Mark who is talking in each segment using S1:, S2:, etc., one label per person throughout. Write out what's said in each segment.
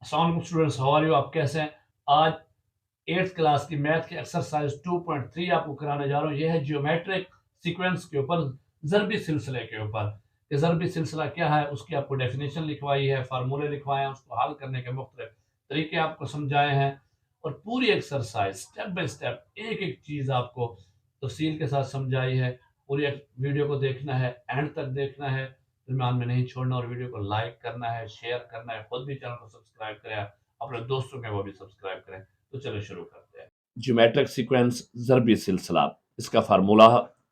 S1: अस्सलाम students, how are you? आप कैसे हैं? आज 8th क्लास की मैथ की एक्सरसाइज 2.3 आपको कराने जा रहा हूँ। यह है जियोमेट्रिक सीक्वेंस के ऊपर, ज़रबी सिलसिले के ऊपर। कि ज़रबी सिलसिला क्या है, उसकी आपको डेफिनेशन लिखवाई है, फार्मूले लिखवाए हैं, उसको हल करने के मुख्तलिफ तरीके आपको समझाए हैं। और पूरी एक्सरसाइज स्टेप बाय स्टेप एक एक चीज़ आपको तफसील के साथ समझाई है। पूरी वीडियो को देखना है, एंड तक देखना है, दरमियान में नहीं छोड़ना, और वीडियो को लाइक करना है, शेयर करना है, खुद भी चैनल को सब्सक्राइब करें, अपने दोस्तों में वो भी सब्सक्राइब करें। तो चलो शुरू करते हैं। ज्योमेट्रिक सीक्वेंस ज़रबी सिलसिला, इसका फार्मूला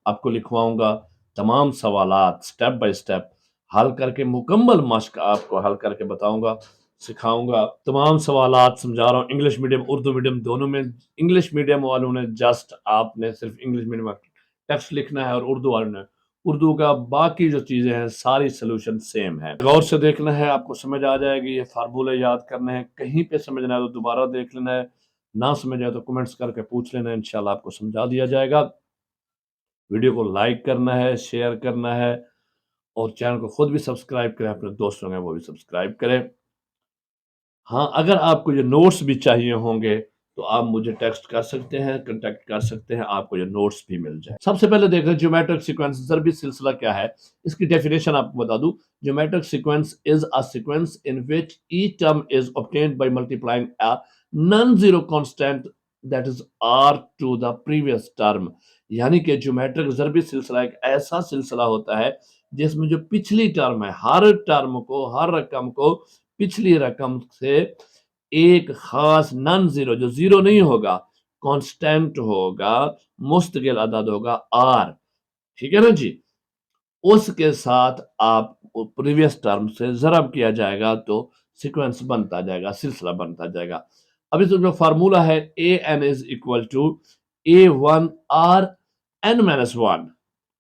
S1: आपको लिखवाऊंगा। तमाम सवालात स्टेप बाय स्टेप हल करके, मुकम्मल मश्क आपको हल करके बताऊंगा, सिखाऊंगा। तमाम सवालात समझा रहा हूँ, इंग्लिश मीडियम उर्दू मीडियम दोनों में। इंग्लिश मीडियम वालों ने जस्ट आपने सिर्फ इंग्लिश मीडियम टेक्स्ट लिखना है, और उर्दू वालों ने उर्दू का बाकी जो चीज़ें हैं सारी सोल्यूशन सेम है। गौर से देखना है, आपको समझ आ जाएगी। ये फार्मूले याद करने हैं, कहीं पे समझना है तो दोबारा देख लेना है, ना समझ आए तो कमेंट्स करके पूछ लेना है, इंशाल्लाह आपको समझा दिया जाएगा। वीडियो को लाइक करना है, शेयर करना है, और चैनल को खुद भी सब्सक्राइब करें, अपने दोस्तों में वो भी सब्सक्राइब करें। हाँ, अगर आपको ये नोट्स भी चाहिए होंगे तो आप मुझे टेक्स्ट कर सकते हैं, कांटेक्ट कर सकते हैं, आपको ये नोट्स भी मिल जाए। सबसे पहले देख रहे हैं ज्योमेट्रिक सीक्वेंस ज़रबी सिलसिला क्या है। इसकी डेफिनेशन आपको बता दूं। Geometric sequence is a sequence in which each term is obtained by multiplying a non zero constant that is r to the previous term. यानी कि ज्योमेट्रिक ज़रबी सिलसिला एक ऐसा सिलसिला होता है जिसमें जो पिछली टर्म है, हर टर्म को, हर रकम को पिछली रकम से एक खास नॉन जीरो, जो जीरो नहीं होगा, कांस्टेंट होगा, मुस्तकिल अदद होगा आर, ठीक है ना जी, उसके साथ आप प्रीवियस टर्म से जरब किया जाएगा तो सीक्वेंस बनता जाएगा, सिलसिला बनता जाएगा। अब इसमें जो फार्मूला है, a n is equal to a one r n minus one,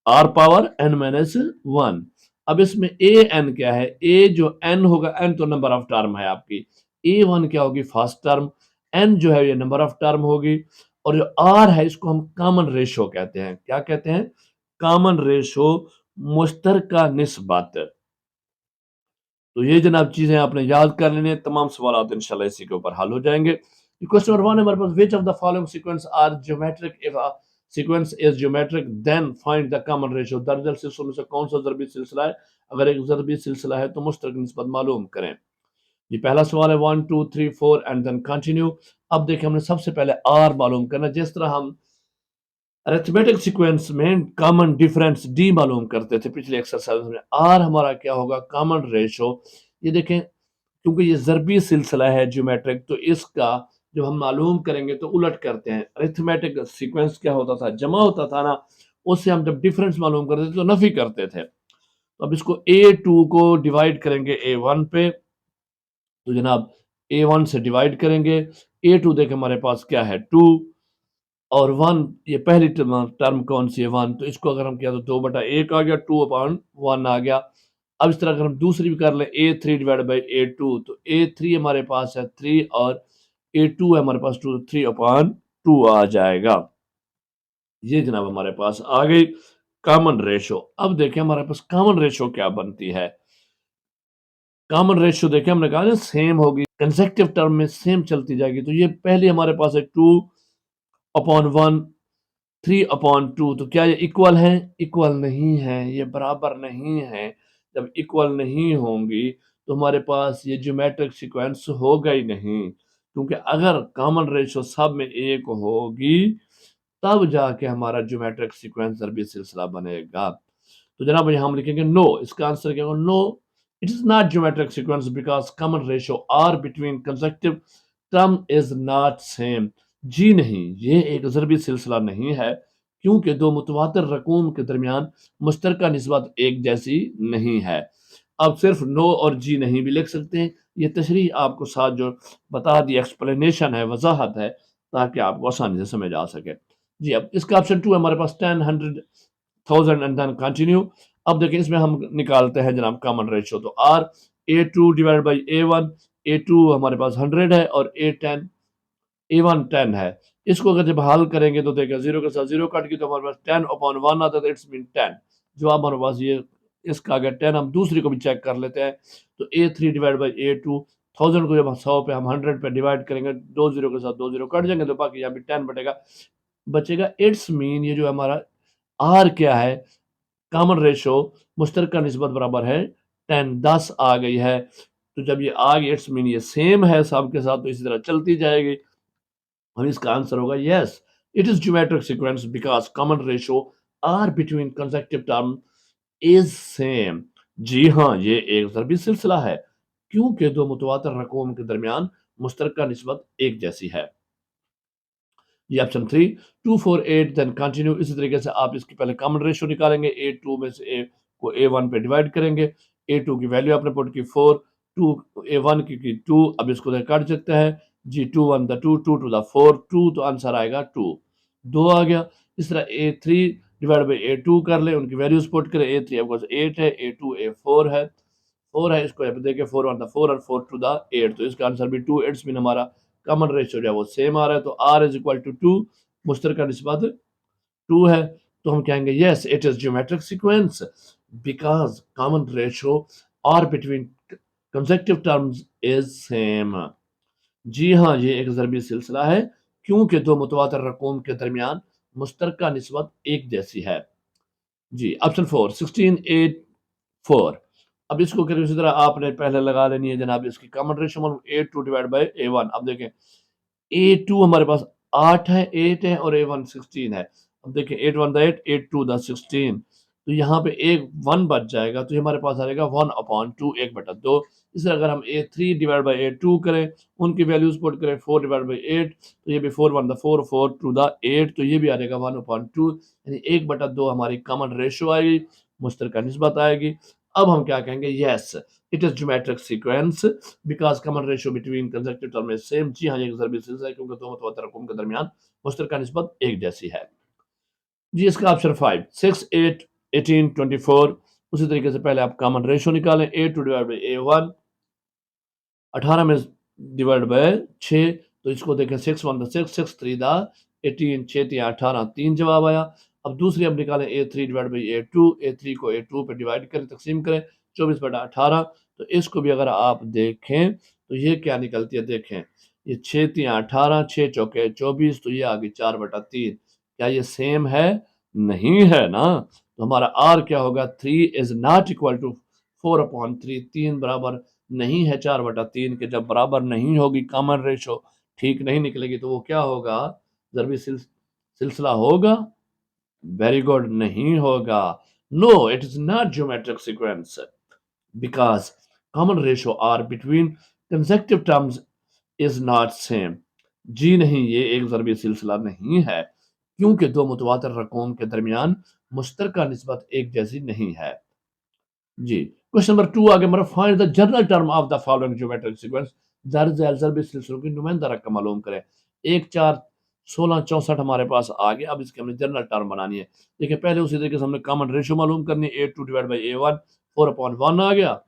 S1: r power n minus one. अब इसमें ए एन क्या है? ए जो एन होगा, एन तो नंबर ऑफ टर्म है आपकी, ए वन क्या होगी? फर्स्ट टर्म, एन जो है ये नंबर ऑफ टर्म होगी, और जो आर है इसको हम कॉमन रेशो कहते हैं। क्या कहते हैं? कॉमन रेशो, मुश्तरका निस्बत। तो ये जनाब चीजें आपने याद कर लेनी है, तमाम सवाल इंशाल्लाह इसी के ऊपर हल हो जाएंगे। क्वेश्चन नंबर 1 हमारे पास, which of the following sequence are geometric? If a sequence is geometric then find the common ratio. दरअसल सिलसिलों में से कौन सा ज़रबी सिलसिला है? अगर एक ज़रबी सिलसिला है तो मुश्तरक निस्बत मालूम करें। ये पहला सवाल है, 1 2 3 4 एंड देन कंटिन्यू। अब देखिए, हमने सबसे पहले आर मालूम करना। जिस तरह हम अरिथमेटिक सीक्वेंस में कॉमन डिफरेंस डी मालूम करते थे पिछले एक्सरसाइज में, आर हमारा क्या होगा? Common ratio. ये देखें, क्योंकि ये ज़रबी सिलसिला है ज्योमेट्रिक, तो इसका जब हम मालूम करेंगे तो उलट करते हैं। अरिथमेटिक सीक्वेंस क्या होता था? जमा होता था ना, उससे हम जब डिफरेंस मालूम करते थे तो नफी करते थे। तो अब इसको A2 को डिवाइड करेंगे A1 पे, तो जनाब A1 से डिवाइड करेंगे। A2 देखें हमारे पास क्या है? 2, और 1, ये पहली टर्म कौन सी है? 1, तो इसको अगर हम किया तो 2/1 आ गया, 2/1 आ गया। अब इस तरह अगर हम दूसरी भी कर लें, A3 डिवाइड बाई A2, तो A3 हमारे पास है 3, और A2 है हमारे पास 2, 3/2 आ जाएगा। ये जनाब हमारे पास आ गई कॉमन रेशो। अब देखें हमारे पास कॉमन रेशो क्या बनती है। कॉमन रेशो देखें, हमने कहा सेम होगी, कंसेक्टिव टर्म में सेम चलती जाएगी। तो ये पहले हमारे पास है 2/1, 3/2। तो क्या ये इक्वल है? इक्वल नहीं है, ये बराबर नहीं है। जब इक्वल नहीं होंगी तो हमारे पास ये ज्योमेट्रिक सीक्वेंस होगा ही नहीं, क्योंकि अगर कॉमन रेशो सब में एक होगी तब जाके हमारा ज्योमेट्रिक सीक्वेंस ज़रबी सिलसिला बनेगा। तो जनाब यहाँ हम लिखेंगे नो। इसका आंसर क्या होगा? No, it is not geometric sequence because common ratio r between consecutive term is not same. जी नहीं, ये एक ज़रबी सिलसिला नहीं है, क्योंकि दो मुतवातिर रकूम के दरमियान मुश्तरका निस्बत एक जैसी नहीं है। अब सिर्फ नो और जी नहीं भी लिख सकते हैं। ये तशरीह आपको साथ जो बता दी, एक्सप्लेनेशन है, वजाहत है, ताकि आपको आसानी से समझ आ सके। जी, अब इसका ऑप्शन 2 है हमारे पास, 10 100 1000 एंड देन कंटिन्यू। अब देखिए, इसमें हम निकालते हैं जनाब कॉमन रेशियो। तो r A2 divide by A1, A2 हमारे पास 100 है, और A1 10 है। इसको अगर जब हल करेंगे तो देखिए, जीरो के साथ जीरो कट गई, तो हमारे पास 10/1 आता है, इट्स मीन 10। जवाब हमारे पास ये इसका आ गया 10। हम दूसरी को भी चेक कर लेते हैं। तो A3 डिवाइड बाई A2 1000 को जब 100 पे हम 100 पे डिवाइड करेंगे, 2 जीरो के साथ 2 जीरो कट जाएंगे, तो बाकी यहाँ पे 10 बचेगा। इट्स मीन ये जो हमारा आर क्या है, कॉमन रेशो मुश्तरका निस्बत बराबर है 10, 10 आ गई है। तो जब ये आ गई, इट्स मीन ये सेम है सब के साथ, तो इसी तरह चलती जाएगी। हम इसका आंसर होगा yes, it is geometric sequence because common ratio r between consecutive term is same. जी हाँ, ये एक ज़रबी सिलसिला है क्योंकि दो मुतवातिर रकूम के दरमियान मुश्तरका निस्बत एक जैसी है। ये ऑप्शन 3, 2 4 8 देन कंटिन्यू। इसी तरीके से आप इसकी पहले कॉमन रेशियो निकालेंगे, ए टू में से ए को ए वन पे डिवाइड करेंगे, ए टू की वैल्यू आपने पुट की 4, टू ए वन की 2, अब इसको काट सकते हैं जी, 2 1 द 2, 2 टू द 4, 2 तो आंसर आएगा 2, 2 आ गया। इस तरह a three divide by a two कर ले, उनकी वैल्यूज पुट करें, ए थ्री आपको 8 है, ए टू ए 4 है, 4 है, इसको यहाँ पे देखिए 4 1 द 4 और 4 टू द 8, तो इसका आंसर भी 2, इट्स मीन हमारा कॉमन रेशियो जो है वो सेम आ रहा है, तो r इज इक्वल टू 2, मुश्तरका निस्बत 2 है। तो हम कहेंगे yes, it is geometric sequence because common ratio r between consecutive terms is same. जी हाँ, ये एक ज़रबी सिलसिला है क्योंकि दो मुतवातिर रकूम के दरमियान मुश्तरका निस्बत एक जैसी है। जी, ऑप्शन 4, 16 8 4। अब इसको करें उसी तरह आपने पहले लगा लेनी है जनाब इसकी कॉमन रेशियो मालूम, A2 डिवाइड बाय A1। अब देखें A2 हमारे पास 8 है, 8 है और A1 16 है। अब देखिए 8 1 द 8, 8 2 द 16, तो यहाँ पे एक 1 बच जाएगा, तो ये हमारे पास आ जाएगा 1/2, 1/2। इस तरह अगर हम A3 डिवाइड बाय A2 करें, उनकी वैल्यूज पुट करें 4 डिवाइड बाय 8, तो ये भी 4 1 द 4, 4 2 द 8, तो ये भी आ जाएगा 1/2, यानी 1/2 हमारी कॉमन रेशियो आएगी, मुश्तरका निस्बत आएगी। अब हम क्या कहेंगे, yes it is geometric sequence because common ratio between consecutive term is same. जी हाँ, ये एक ज़रबी सिलसिला है क्योंकि दो मुतवातिर रकूम के दरमियान मुश्तरका निस्बत एक जैसी है। जी, इसका ऑप्शन 5, 6 8 18 24। उसी तरीके से पहले आप कॉमन रेशियो निकालें, A2 डिवाइड बाई A1, 18 में डिवाइड बाय 6, तो इसको देखें 6 1 द 6, 6 3 द 18, 6 3 18, 3 जवाब आया। अब दूसरी अब निकालें A3 divide by A2, A3 को A2 पे डिवाइड करें, तकसीम करें 24/18, तो इसको भी अगर आप देखें तो ये क्या निकलती है, देखें ये 6 3 18, 6 चौके 24, तो ये आ गई 4/3। क्या ये सेम है? नहीं है ना, तो हमारा R क्या होगा, 3 इज नॉट इक्वल टू 4/3, 3 बराबर नहीं है 4/3 के। जब बराबर नहीं होगी, कॉमन रेशो ठीक नहीं निकलेगी, तो वो क्या होगा, ज़रबी सिलसिला होगा? वेरी गुड, नहीं होगा। No, it is not geometric sequence because common ratio r between consecutive terms is not same. जी नहीं, ये एक ज़रबी सिलसिला नहीं है क्योंकि दो मुतवातिर रकूम के दरमियान मुश्तरका निस्बत एक जैसी नहीं है। जी, क्वेश्चन नंबर 2 आगे हमारा, find the general term of the following geometric sequence. ज़रबी सिलसिलों की नुमाइंदा रकम मालूम करें। 1 4 16 64 हमारे पास आ गया। अब इसकी हमने जनरल टर्म बनानी है। देखिए पहले उसी तरीके से हमने कॉमन रेशियो मालूम करनी है, A2 डिवाइड बाई A1, 4/1 आ गया।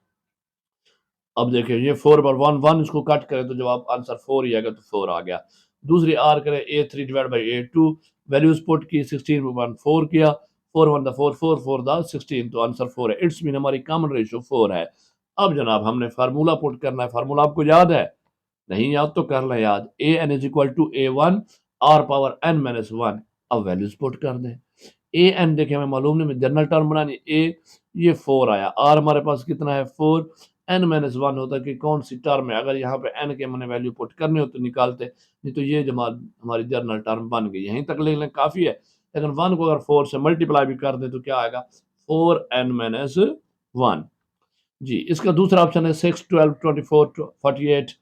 S1: अब देखिए ये 4/1 इसको कट करें तो जवाब आंसर 4 ही आएगा, तो 4 आ गया। दूसरी आर करें, A3 divide by A2, values put की 16/4 किया, 4 1 द 4, 4 4 द 16, तो आंसर 4 है। इट्स मीन हमारी कॉमन रेशियो 4 है। अब जनाब हमने फार्मूला पुट करना है। फार्मूला आपको याद है? नहीं याद तो कर लें याद, an is equal to A1 r power n minus 1। अब वैल्यूज पुट कर दें। ए एन देखें हमें मालूम नहीं, जनरल टर्म बनानी, ए ये 4 आया, आर हमारे पास कितना है 4, एन माइनस 1 होता है कि कौन सी टर्म है। अगर यहाँ पे एन के मैंने वैल्यू पुट करनी हो तो निकालते, नहीं तो ये जमा हमारी जनरल टर्म बन गई। यहीं तक ले लें काफ़ी है, लेकिन 1 को अगर 4 से मल्टीप्लाई भी कर दें तो क्या आएगा, 4n माइनस 1। जी, इसका दूसरा ऑप्शन है 6 12 24 48।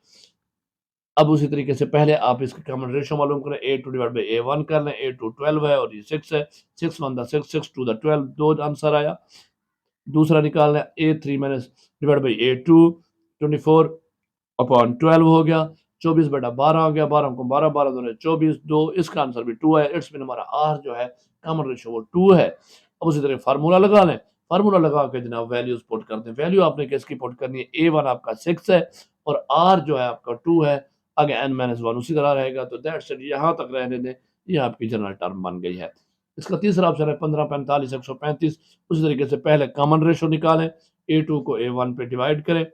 S1: अब उसी तरीके से पहले आप इसकी कॉमन रेशियो मालूम करें, A2 डिवाइड बाई A1 कर लें, A2 12 है और ये 6 है, 6 1 द 6, 6 2 द 12, 2 आंसर आया। दूसरा निकालना है, A3 minus divide by A2, 24/12 हो गया, 24/12 हो गया, 12 को 12 12 दूनी 24, 2, इसका आंसर भी 2 है। इट्स मीन हमारा R जो है कॉमन रेशियो वो 2 है। अब उसी तरह फार्मूला लगा लें, फार्मूला लगा के जनाब वैल्यूज पुट करते हैं। वैल्यू आपने किसकी पुट करनी है, A1 आपका 6 है और R जो है आपका 2 है, आगे n-1 उसी तरह रहेगा, तो दैट्स इट, यहाँ तक रहने दें, ये आपकी जनरल टर्म बन गई है। इसका तीसरा ऑप्शन है 15 45 135। उसी तरीके से पहले कॉमन रेशियो निकालें, A2 को A1 पे डिवाइड करें,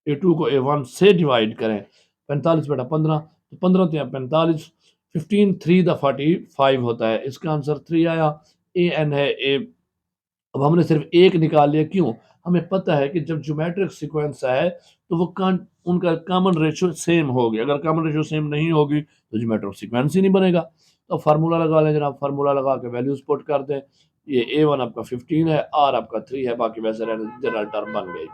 S1: A2 को A1 से डिवाइड करें, 45 बटा 15, तो 15 तो 45, 15 3 द 45 होता है। इसका आंसर 3 आया। AN है A। अब हमने सिर्फ एक निकाल लिया, क्यों? हमें पता है कि जब ज्योमेट्रिक सीक्वेंस है तो वो उनका कॉमन रेशियो सेम होगी। अगर कॉमन रेशियो सेम नहीं होगी तो ज्योमेट्रिक सीक्वेंस ही नहीं बनेगा। तो फार्मूला लगा लें जनाब, फार्मूला लगा के वैल्यूज पुट कर दें। ये A1 आपका 15 है, R आपका 3 है, बाकी वैसे रहने जनरल टर्म बन गई।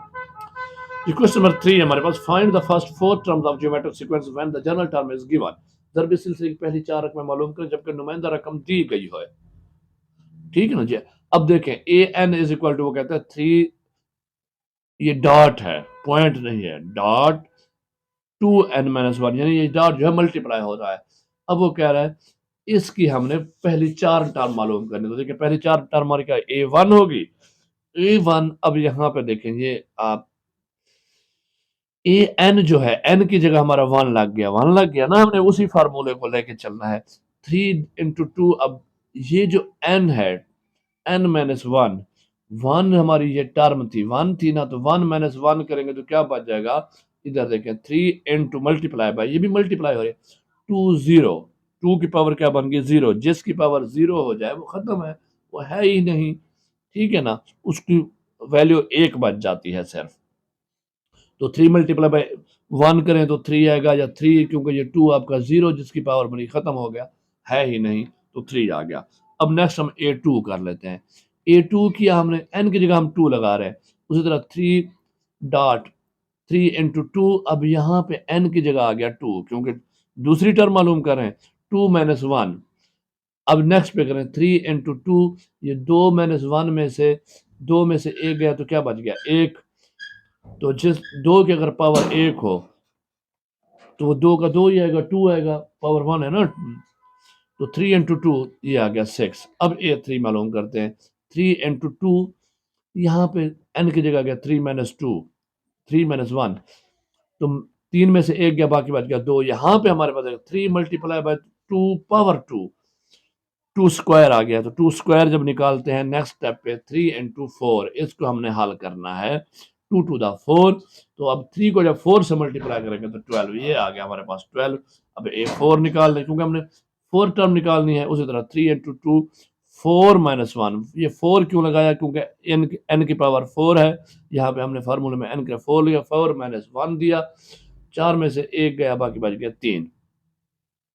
S1: क्वेश्चन नंबर 3 हमारे पास, find the first 4 terms of geometric sequence when the general term is given. ज़रबी सिलसिले की पहली 4 रकमें मालूम करें जबकि नुमाइंदा रकम दी गई है। ठीक है ना जी। अब देखें AN इज इक्वल टू, वो कहता है 3, ये डॉट है, पॉइंट नहीं है, डॉट 2n-1, यानी ये डॉट जो है मल्टीप्लाई हो रहा है। अब वो कह रहा है इसकी हमने पहली 4 टर्म मालूम करनी। तो देखिए पहली 4 टर्म हमारी क्या, A1 होगी। A1, अब यहाँ पे देखें ये आप AN जो है, n की जगह हमारा 1 लग गया, 1 लग गया ना, हमने उसी फार्मूले को लेके चलना है। 3 इंटू 2, अब ये जो n है, n-1, 1 हमारी ये टर्म थी, 1 थी ना, तो 1-1 करेंगे तो क्या बच जाएगा, इधर देखें 3 इंटू मल्टीप्लाई बाय, ये भी मल्टीप्लाई हो रही है, 2 0, 2 की पावर क्या बन गई 0, जिसकी पावर 0 हो जाए वो खत्म है, वो है ही नहीं। ठीक है ना, उसकी वैल्यू 1 बच जाती है सिर्फ। तो 3 मल्टीप्लाई बाय 1 करें तो 3 आएगा, या 3, क्योंकि ये 2 आपका 0 जिसकी पावर बनी खत्म हो गया, है ही नहीं, तो 3 आ गया। अब नेक्स्ट हम A2 कर लेते हैं। A2 किया हमने, n की जगह हम 2 लगा रहे हैं, उसी तरह 3 डॉट 3 इंटू 2, अब यहाँ पे n की जगह आ गया 2, क्योंकि दूसरी टर्म मालूम कर रहे हैं, 2-1। अब नेक्स्ट पे करें 3 इंटू 2, ये 2-1 में से 2 में से 1 गया तो क्या बच गया 1। तो जिस 2 की अगर पावर 1 हो तो वो 2 का 2 ही आएगा, 2 आएगा, पावर 1 है ना। तो 3 इंटू 2, ये आ गया 6। अब A3 मालूम करते हैं। 3 इंटू 2, यहाँ पे n की जगह गया 3-2, 3-1, तो 3 में से 1 गया, बाकी बच गया 2। यहाँ पे हमारे पास 3 मल्टीप्लाई बाय 2 पावर 2, 2 स्क्वायर आ गया। तो 2 स्क्वायर जब निकालते हैं नेक्स्ट स्टेप पे, 3 इंटू 4, इसको हमने हल करना है, 2 टू द 4। तो अब 3 को जब 4 से मल्टीप्लाई करेंगे तो 12, ये आ गया हमारे पास 12। अब A4 निकाल लें, क्योंकि हमने 4 टर्म निकालनी है। उसी तरह 3 इंटू 2, 4-1, ये 4 क्यों लगाया, क्योंकि n की पावर 4 है। यहाँ पे हमने फार्मूले में n का 4 लिया, 4-1 दिया, 4 में से 1 गया, बाकी बच गया 3।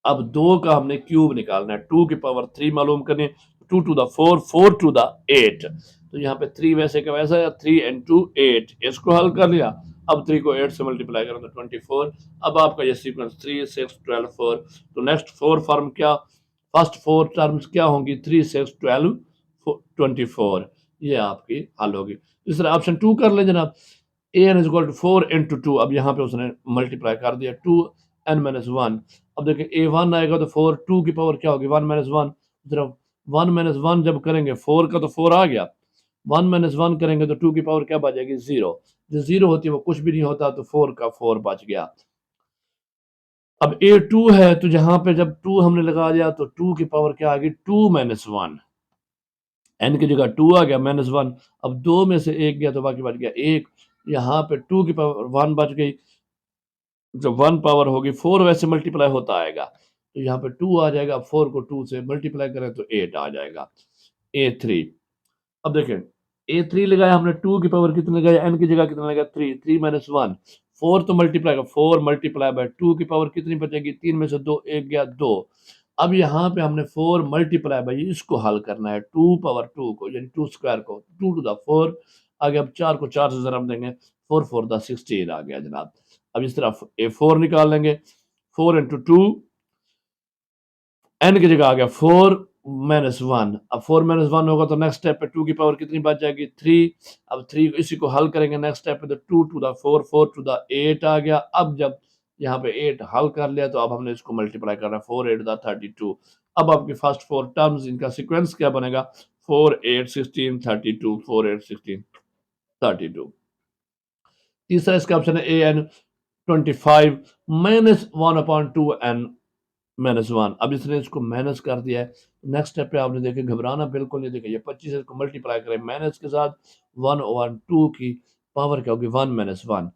S1: अब 2 का हमने क्यूब निकालना है, 2 की पावर 3 मालूम करनी है, 2 टू द 4, 4 टू द 8। तो यहाँ पे 3 वैसे का वैसा है, 3 इंटू 8, इसको हल कर लिया। अब 3 को 8 से मल्टीप्लाई करें तो 24। अब आपका ये सीक्वेंस 3 6 12 4, तो नेक्स्ट 4 फॉर्म क्या, फर्स्ट 4 टर्म्स क्या होंगी, 3 6 12 24, ये आपकी हल होगी। इस तरह ऑप्शन 2 कर लें जनाब। an is equal to 4 into 2, अब यहाँ पे उसने मल्टीप्लाई कर दिया, 2n-1। अब देखिए A1 आएगा तो 4, 2 की पावर क्या होगी 1-1, सिर्फ 1-1 जब करेंगे 4 का तो 4 आ गया, 1-1 करेंगे तो 2 की पावर क्या बचेगी 0, जो 0 होती है वो कुछ भी नहीं होता, तो 4 का 4 बच गया। अब A2 है, तो जहां पे जब 2 हमने लगा दिया तो 2 की पावर क्या आ गई 2-1, n की जगह 2 आ गया -1। अब 2 में से 1 गया तो बाकी बच गया 1, यहाँ पे 2 की पावर 1 बच गई। जब 1 पावर होगी 4 वैसे मल्टीप्लाई होता आएगा, तो यहाँ पे 2 आ जाएगा। 4 को 2 से मल्टीप्लाई करें तो 8 आ जाएगा। A3, अब देखें A3 लगाया हमने, 2 की पावर कितने लगाया, n की जगह कितना लगाया 3, 3-1, 4 तो मल्टीप्लाई का 4 मल्टीप्लाई बाय 2 की पावर कितनी बचेगी, 3 में से 2 1 गया 2। अब यहाँ पे हमने 4 मल्टीप्लाई बाय, इसको हल करना है, 2 पावर 2 को, यानी 2 स्क्वायर को, 2 टू द 4 आ गया। अब 4 को 4 से जरा हम देंगे, 4 4 द 16 आ गया जनाब। अब इस तरह A4 निकाल लेंगे, 4 इंटू 2, n की जगह आ गया 4-1। अब 4-1 होगा तो नेक्स्ट स्टेप पे 2 की पावर कितनी बच जाएगी 3। अब 3 इसी को हल करेंगे नेक्स्ट स्टेप पे, तो 2 टू द 4, 4 टू द 8 आ गया। अब जब यहाँ पे 8 हल कर लिया तो अब हमने इसको मल्टीप्लाई करना है, 4 8 द 32। अब आपकी फर्स्ट 4 टर्म्स, इनका सीक्वेंस क्या बनेगा, 4 8 16 32, 4 8 16 32। तीसरा इसका ऑप्शन है AN 25 -1/2n-1। अब इसने इसको माइनस कर दिया है। नेक्स्ट स्टेप पे आपने देखे, घबराना बिल्कुल नहीं, देखिए ये 25 इसको मल्टीप्लाई करें माइनस के साथ, 1/2 की पावर क्या होगी 1-1।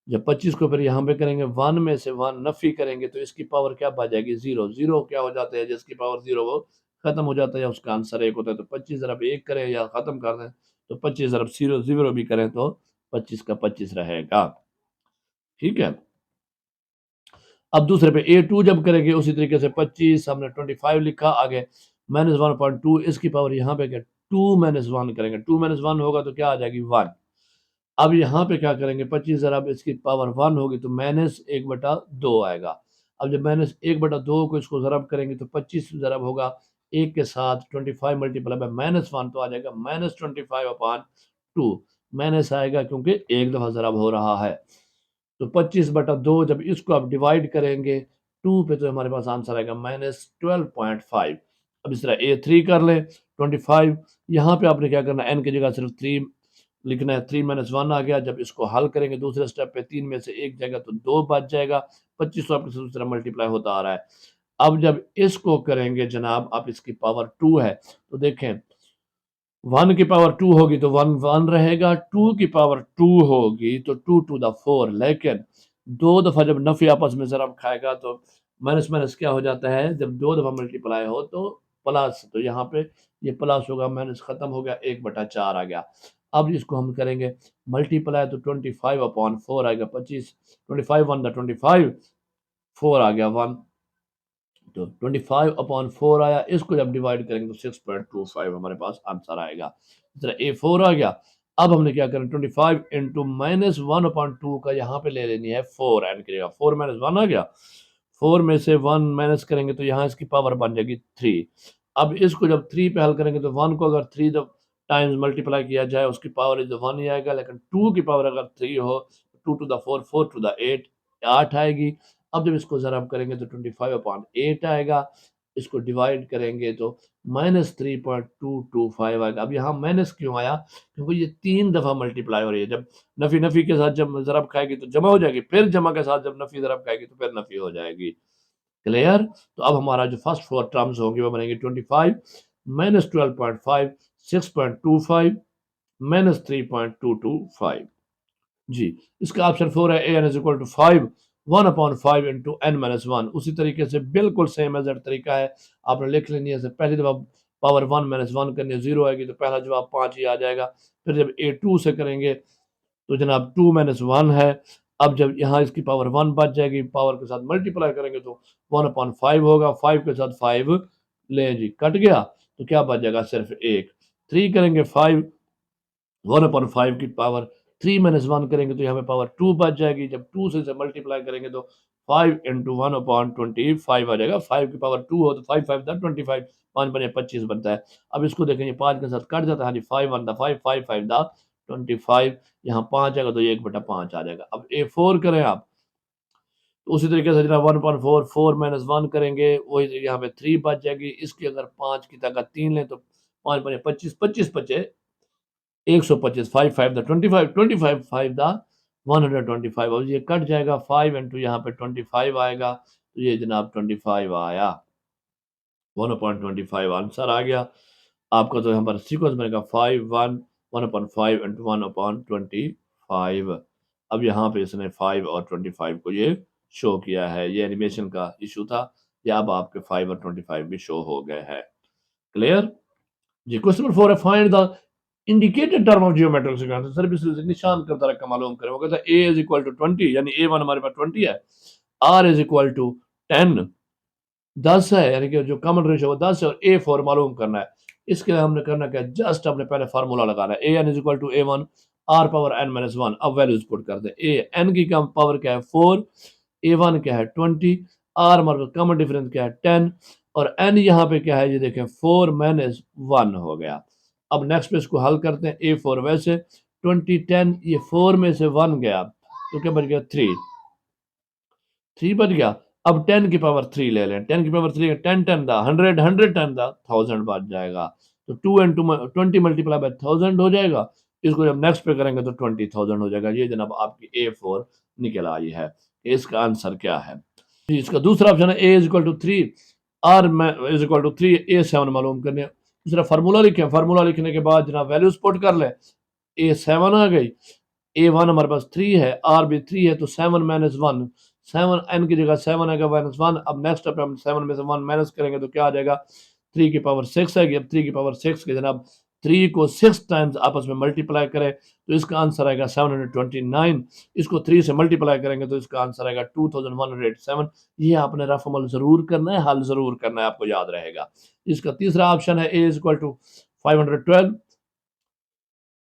S1: जब 25 को फिर यहाँ पे करेंगे 1 में से 1 नफी करेंगे तो इसकी पावर क्या बच जाएगी 0। 0 क्या हो जाता है जिसकी पावर 0 वो खत्म हो जाता है या उसका आंसर 1 होता है। तो 25 ज़रब 1 करें या खत्म कर दें तो 25 ज़रब 0 0 भी करें तो 25 का 25 रहेगा। ठीक है। अब दूसरे पे A2 जब करेंगे उसी तरीके से 25 हमने 25 लिखा, आगे -1/2 इसकी पावर यहाँ पे क्या 2 - 1 करेंगे, 2 - 1 होगा तो क्या आ जाएगी 1। अब यहाँ पे क्या करेंगे 25 ज़रब इसकी पावर 1 होगी तो -1/2 आएगा। अब जब -1/2 को इसको ज़रब करेंगे तो 25 ज़रब होगा 1 के साथ 25 मल्टीप्लाई बाय -1 तो आ जाएगा -25/2 माइनस आएगा क्योंकि एक दफ़ा ज़रब हो रहा है। तो 25/2 जब इसको आप डिवाइड करेंगे 2 पे तो हमारे पास आंसर आएगा -12.5। अब इस तरह A3 कर लें 25, यहाँ पे आपने क्या करना है n की जगह सिर्फ 3 लिखना है, 3 - 1 आ गया। जब इसको हल करेंगे दूसरे स्टेप पे 3 में से 1 जाएगा तो 2 बच जाएगा। 25 आपके साथ दूसरा मल्टीप्लाई होता आ रहा है। अब जब इसको करेंगे जनाब अब इसकी पावर 2 है तो देखें 1 की पावर 2 होगी तो 1 1 रहेगा, 2 की पावर 2 होगी तो 2 टू द 4, लेकिन दो दफ़ा जब नफ़ी आपस में ज़रब खाएगा तो माइनस माइनस क्या हो जाता है जब दो दफ़ा मल्टीप्लाई हो तो प्लस, तो यहाँ पे ये प्लस होगा माइनस खत्म हो गया 1/4 आ गया। अब इसको हम करेंगे मल्टीप्लाई तो 25/4 आएगा 25, 25 1 25, 4 आ गया 1 तो 25/4 आया। इसको जब डिवाइड करेंगे तो 6.25 हमारे पास आंसर आएगा। इस तरह A4 आ गया। अब हमने क्या करना 25 इंटू -1/2 का यहाँ पे ले लेनी है 4 एन की जगह 4 - 1 आ गया। 4 में से 1 माइनस करेंगे तो यहाँ इसकी पावर बन जाएगी 3। अब इसको जब 3 पे हल करेंगे तो 1 को अगर 3 जब टाइम्स मल्टीप्लाई किया जाए उसकी पावर इज 1 ही आएगा, लेकिन 2 की पावर अगर 3 हो 2 टू द 4 4 टू द 8 8 आएगी। अब जब इसको ज़रब करेंगे तो 25/8 आएगा। इसको डिवाइड करेंगे तो -3.225 आएगा। अब यहाँ माइनस क्यों आया? क्योंकि ये 3 दफ़ा मल्टीप्लाई हो रही है। जब नफ़ी नफ़ी के साथ जब ज़रब खाएगी तो जमा हो जाएगी, फिर जमा के साथ जब नफ़ी ज़रब खाएगी तो फिर नफ़ी हो जाएगी। क्लियर? तो अब हमारा जो फर्स्ट 4 टर्म्स होंगी वो बनेंगी 25 -12.5 6.25 -3.225। जी, इसका ऑप्शन 4 है an is equal to 5 1/5 into n minus 1। उसी तरीके से बिल्कुल सेम एज तरीका है, आपने लिख लेनी है। पहली दफ़ा पावर 1 माइनस 1 करनी है 0 आएगी तो पहला जवाब 5 ही आ जाएगा। फिर जब A2 से करेंगे तो जनाब 2 माइनस 1 है। अब जब यहाँ इसकी पावर 1 बच जाएगी, पावर के साथ मल्टीप्लाई करेंगे तो 1/5 होगा, 5 के साथ 5 ले जी कट गया तो क्या बच जाएगा सिर्फ 1। 3 करेंगे 5 1/5 की पावर 3 - 1 करेंगे तो यहाँ पे पावर 2 बच जाएगी। जब 2 से मल्टीप्लाई करेंगे तो 5 इंटू 1/25 आ जाएगा। 5 की पावर 2 हो तो 5 5 दा 25, 5 बने 25 बनता है। अब इसको देखेंगे 5 के साथ कट जाता है, हाँ जी 5 1 दा 5 5 5 दा 25, यहाँ 5 आएगा तो ये 1/5 आ जाएगा। अब A4 करें आप तो उसी तरीके से जनाब 1/4 4 - 1 करेंगे, वही यहाँ पे 3 बच जाएगी। इसकी अगर 5 की जगह 3 लें तो 5 बने 25 25 बचे 125, 5 5 दा 25 25 5 दा 125। अब ये कट जाएगा 5 इंटू यहाँ पे 25 आएगा तो ये जनाब 25 आया, 1/25 आंसर आ गया आपका। तो यहाँ पर सीक्वेंस बनेगा 5 1 1/5 इंटू 1/25। अब यहाँ पे इसने 5 और 25 को ये शो किया है, ये एनिमेशन का इशू था। या अब आपके 5 और 25 भी शो हो गए हैं। क्लियर? जी, क्वेश्चन नंबर 4 है find the indicated term of geometric sequence. Service निशान करता रखा मालूम करें। वो कहता है a इज इक्वल टू 20 यानी a1 हमारे पास 20 है, r इज इक्वल टू 10 10 है यानी कि जो कॉमन रेशियो वो 10 है, और a4 मालूम करना है। इसके लिए हमने करना क्या, जस्ट हमने पहले फार्मूला लगाना है an is equal to a1 r power n minus 1। अब वैल्यूज पुट कर दे। a n की कम पावर क्या है 4, a1 क्या है 20, r हमारे पास कॉमन डिफरेंस क्या है 10 और n यहाँ पे क्या है ये देखें 4 माइनस 1 हो गया। अब नेक्स्ट पे इसको हल करते हैं। a4 वैसे 20 10 ये 4 में से 1 गया तो क्या बच गया 3 बच गया। अब 10 की पावर 3 ले लें, 10 की पावर 3 10 10 दा 100 100 10 दा 1000 बच जाएगा। तो 2 and 2 20 मल्टीप्लाई बाय 1000 हो जाएगा। इसको जब नेक्स्ट पे करेंगे तो 20,000 हो जाएगा। ये जनाब आपकी A4 निकल आई है। इसका आंसर क्या है जी? इसका दूसरा ऑप्शन है a is equal to 3 r is equal to 3 a7 मालूम करने। दूसरा फार्मूला लिखें, फार्मूला लिखने के बाद जनाब वैल्यूज पुट कर लें। a7 आ गई, ए वन हमारे पास 3 है, आर भी 3 है, तो 7 माइनस 1, 7 एन की जगह 7 आएगा माइनस 1। अब नेक्स्ट स्टेप हम 7 में से 1 माइनस करेंगे तो क्या आ जाएगा, 3 की पावर 6 आएगी। अब 3 की पावर 6 के जनाब 3 को 6 टाइम्स आपस में मल्टीप्लाई करें तो इसका आंसर आएगा 729। इसको 3 से मल्टीप्लाई करेंगे तो इसका आंसर आएगा 2107। ये आपने रफ अमल जरूर करना है, हल जरूर करना है, आपको याद रहेगा। इसका तीसरा ऑप्शन है a is equal to 512,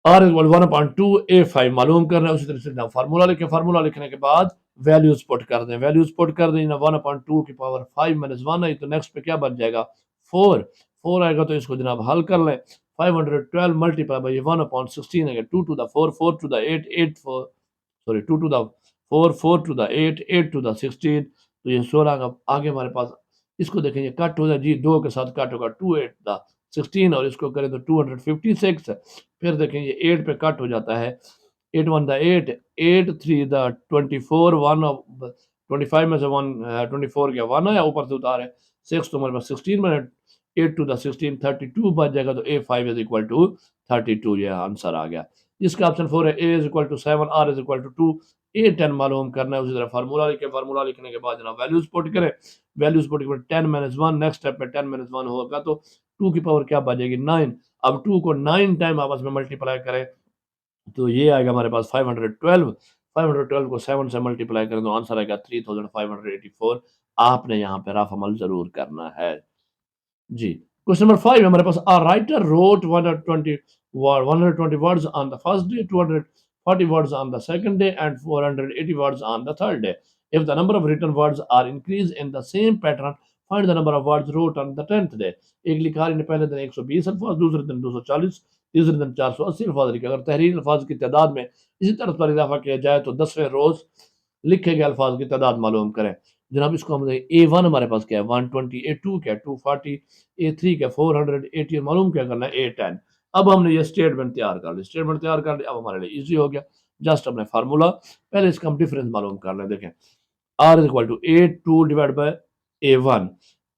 S1: r is 1/2, a 5 मालूम करना है। उसी तरह से फार्मूला लिखे, फार्मूला लिखने के बाद वैल्यूज पुट कर दें, वैल्यूज पुट कर दें ना। 1/2 की पावर 5 माइनस 1 आई तो नेक्स्ट पे क्या बन जाएगा 4, 4 आएगा तो इसको जनाब हल कर लें। 512 मल्टीप्लाई बाई 1/16 आएगा, 2 to the 4, 4 to the 8, 8 4 sorry 2 to the 4, 4 to the 8, 8 to the 16, तो ये 16 का आगे हमारे पास इसको देखेंगे कट हो जाए जी, 2 के साथ कट होगा 2 8 द 16 और इसको करें तो 256। फिर देखें ये 8 पे कट हो जाता है, 8 1 द 8, 8 3 द 24, 1 ऑफ 25 में से 1 24 गया 1 आया ऊपर से उतारे 6 तो हमारे पास 16 में 8 टू द 16 32 बच जाएगा, तो A5 इज इक्वल टू 32, ये आंसर आ गया। इसका ऑप्शन 4 है, A is equal to 7, R is equal to 2, A10 मालूम करना है। उसी तरह फार्मूला लिखे, फार्मूला लिखने के बाद जनाब वैल्यूज पुट करें, वैल्यूज पुट के बाद 10 माइनस 1, नेक्स्ट स्टेप में 10 माइनस 1 होगा तो 2 की पावर क्या बचेगी 9। अब 2 को 9 टाइम आपस में मल्टीप्लाई करें तो ये आएगा हमारे पास 512, 512 को 7 से मल्टीप्लाई करें तो आंसर आएगा 3584। आपने यहाँ पे रफ अमल जरूर करना है जी। क्वेश्चन नंबर 5 हमारे पास, a writer wrote 120 words on the first day, 240 words on the second day and 480 words on the third day. If the number of written words are increased in the same pattern, find the number of words wrote on the 10th day. एक लिखारी ने पहले दिन 120 अल्फाज, दूसरे दिन 240, तीसरे दिन 480 अल्फाज लिखे। अगर तहरीर अल्फाज की तादाद में इसी तरह पर इजाफा किया जाए तो 10वें रोज लिखे गए अल्फाज की तादाद मालूम करें। जनाब इसको हम A1 हमारे पास क्या है 120, A2 क्या है 240, A3 क्या 480, मालूम क्या करना है A10। अब हमने ये स्टेटमेंट तैयार कर ली, स्टेटमेंट तैयार कर लिया, अब हमारे लिए इजी हो गया। जस्ट हमने फार्मूला पहले इसका हम डिफरेंस मालूम कर लें। देखें R is equal to A2 divide by A1,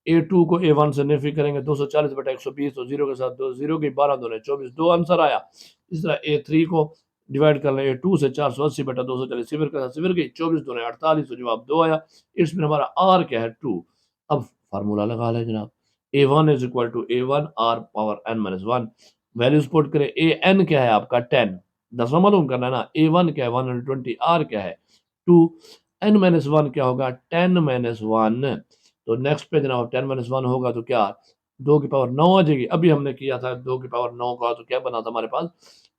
S1: A2 को A1 से नेफी करेंगे 240 बटा 120, तो जीरो के साथ दो जीरो की 12 दूने 24, दो आंसर आया। इस तरह A3 को डिवाइड कर लें A2 से 480 बटा 240, सिफर के साथ सिफर की 24 दूने 48, तो जवाब 2 आया। इसमें हमारा R क्या है 2। अब फार्मूला लगा लें जनाब, A1 is equal to A1 R power n minus 1, values put करें। AN क्या है आपका 10, 10वां मालूम करना है ना। A1 क्या है 120, R क्या है 2, n माइनस 1 क्या होगा 10 माइनस 1। तो नेक्स्ट पे जनाब 10 माइनस 1 होगा तो क्या 2 की पावर 9 आ जाएगी। अभी हमने किया था 2 की पावर 9 का तो क्या बना था हमारे पास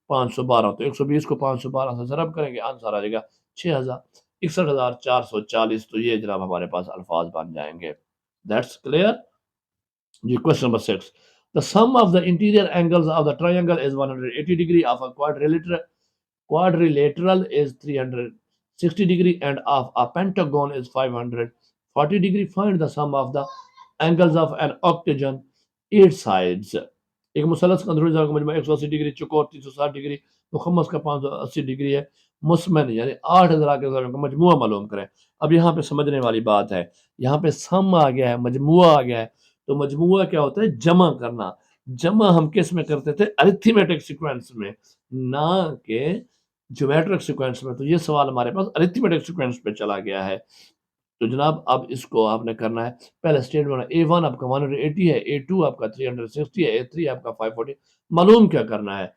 S1: 512, तो 120 को 512 से ज़रब करेंगे आंसर आ जाएगा 61,440। तो ये जनाब हमारे पास अल्फाज बन जाएंगे। दैट्स क्लियर जी। Question number 6, the sum of the interior angles of the triangle is 180 degree of a quadrilateral is 360 degree and of a pentagon is 540 degree. Find the sum of the angles of an octagon, its sides. एक मुसलस का अंदरूनी ज़ाया का मजमू 180 degree, चौकोर 360 degree, मुखम्मस का 580 degree है, मुस्मन यानी 8 ज़रा के ज़ाया का मजमुआ मालूम करें। अब यहाँ पे समझने वाली बात है, यहाँ पे सम आ गया है, मजमुआ आ गया है, तो मजमुआ क्या होता है जमा करना। जमा हम किस में करते थे अरिथमेटिक सीक्वेंस में, ना के ज्योमेट्रिक सीक्वेंस में। तो ये सवाल हमारे पास अरिथमेटिक सीक्वेंस पे चला गया है। तो जनाब अब इसको आपने करना है, पहले स्टेटमेंट A1 आपका 180 है, A2 आपका 360 है, A3 आपका 540। मालूम क्या करना है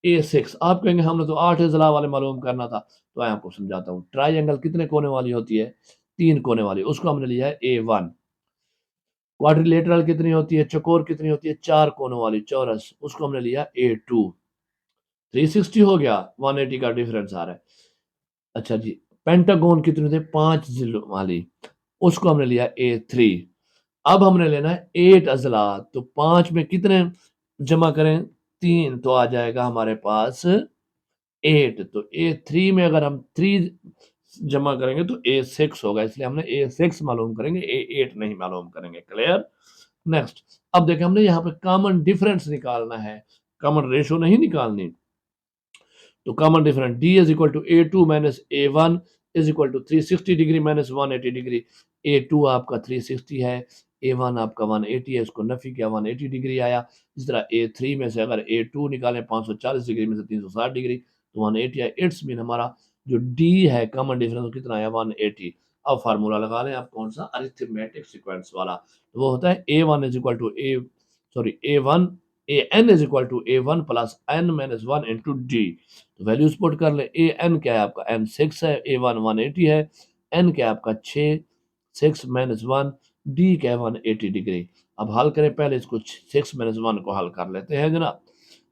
S1: A6। आप कहेंगे हमने तो 8 अज़ला वाले मालूम करना था, तो मैं आपको समझाता हूँ। ट्राइंगल कितने कोने वाली होती है 3 कोने वाली, उसको हमने लिया है A1। क्वाड्रिलेटरल कितनी होती है, चकोर कितनी होती है 4 कोनों वाली चौरस, उसको हमने लिया A2। 360 हो गया, 180 का डिफरेंस आ रहा है। अच्छा जी, पेंटागन कितने थे 5 जिलों वाली, उसको हमने लिया A3। अब हमने लेना है 8 अज़ला, तो 5 में कितने जमा करें 3, तो आ जाएगा हमारे पास 8। तो A3 में अगर हम 3 जमा करेंगे तो A6 होगा, इसलिए हमने A6 मालूम करेंगे, A8 नहीं मालूम करेंगे। क्लियर। नेक्स्ट, अब देखें हमने यहाँ पे कॉमन डिफरेंस निकालना है, कॉमन रेशो नहीं निकालनी। तो common difference D is equal to A2 minus A1 is equal to 360 degree minus 180 degree. A2 आपका 360 है, A1 आपका 180 है, इसको नफी किया 180 डिग्री आया। इस तरह A3 में से अगर A2 निकालें 540 डिग्री में से 360 डिग्री, तो 180 है। इट्स मीन हमारा जो डी है कॉमन डिफरेंस कितना है 180। अब फार्मूला लगा लें आप कौन सा अरिथमेटिक सीक्वेंस वाला, तो वो होता है a1 is equal to a sorry a1 an is equal to a1 plus n minus 1 into d. तो वैल्यूज पुट कर ले। an क्या है आपका n 6 है, a1 180 है, n क्या है आपका 6 6 माइनस 1, डी क्या है 180 डिग्री। अब हल करें, पहले इसको 6 माइनस 1 को हल कर लेते हैं जनाब।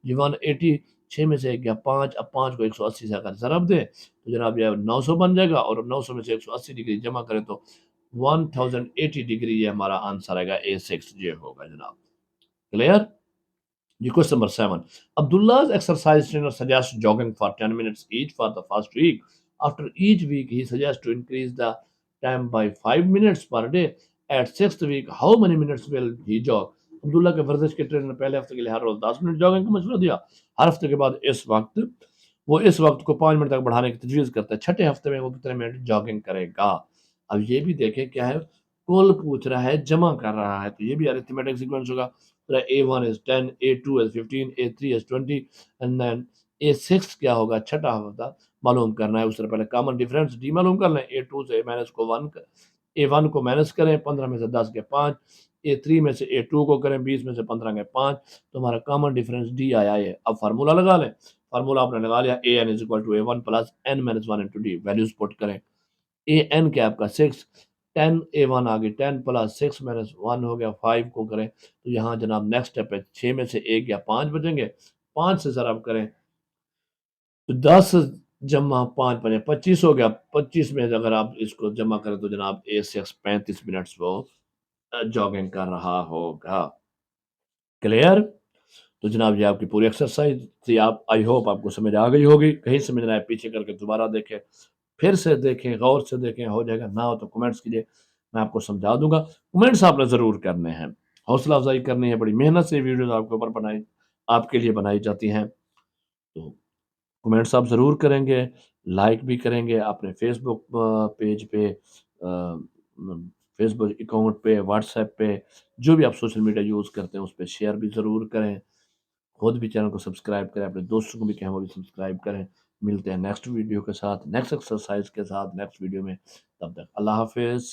S1: ये 180 6 में से एक गया 5, अब 5 को 180 से अगर ज़रब दें तो जनाब ये 900 बन जाएगा, और 900 में से 180 डिग्री जमा करें तो 1080 डिग्री ये हमारा आंसर आएगा A6 ये होगा जनाब। क्लियर? जी question number 7। Abdullah's exercise trainer suggests jogging for 10 minutes each for the first week. After each week, he suggests to increase the time by 5 minutes per day. At sixth week, how many minutes will he jog? Abdullah के वर्जिश के trainer ने पहले हफ्ते के लिए हर रोज 10 minute jogging का मशवरा दिया। हर हफ्ते के बाद इस वक्त को 5 मिनट तक बढ़ाने की तजवीज़ करता है। छठे हफ्ते में वो कितने मिनट जॉगिंग करेगा? अब ये भी देखें क्या है, कुल पूछ रहा है, जमा कर रहा है, तो ये भी अरिथमेटिक सीक्वेंस होगा। तो A1 is 10, A2 is 15, A3 is 20 and then A6 क्या होगा, छठा हफ्ता मालूम करना है। उससे पहले कॉमन डिफरेंस डी मालूम कर लें। A2 से माइनस को 1 A1 को माइनस करें, 15 में से 10 के 5, A3 में से A2 को करें, 20 में से 15 के 5, तो हमारा कॉमन डिफरेंस डी आया है। अब फार्मूला लगा लें। फार्मूला आपने लगा लिया, an is equal to A1 plus n minus 1 into d. Values put करें। an क्या आपका 6, 10 A1 आ गई, 10 प्लस 6 माइनस 1 हो गया 5 को करें, तो यहाँ जनाब नेक्स्ट स्टेप है, 6 में से 1 या 5 बचेंगे, 5 से ज़रा आप करें तो 10 जमा 5 बने 25 हो गया। 25 में अगर आप इसको जमा करें तो जनाब A6 35 मिनट्स वो जॉगिंग कर रहा होगा। क्लियर? तो जनाब ये आपकी पूरी एक्सरसाइज थी। आप आई होप आपको समझ आ गई होगी। कहीं समझ ना आए पीछे करके दोबारा देखें, फिर से देखें, गौर से देखें, हो जाएगा ना हो तो कमेंट्स कीजिए, मैं आपको समझा दूंगा। कमेंट्स आपने ज़रूर करने हैं, हौसला अफजाई करनी है, बड़ी मेहनत से वीडियोज़ आपके ऊपर बनाई आपके लिए बनाई जाती हैं। तो कमेंट्स आप ज़रूर करेंगे, लाइक भी करेंगे, अपने फेसबुक पेज पे, फेसबुक अकाउंट पे, व्हाट्सएप पे, जो भी आप सोशल मीडिया यूज़ करते हैं उस पे शेयर भी ज़रूर करें। खुद भी चैनल को सब्सक्राइब करें, अपने दोस्तों को भी कहें वो भी सब्सक्राइब करें। मिलते हैं नेक्स्ट वीडियो के साथ, नेक्स्ट एक्सरसाइज के साथ, नेक्स्ट वीडियो में। तब तक अल्लाह हाफ़िज़।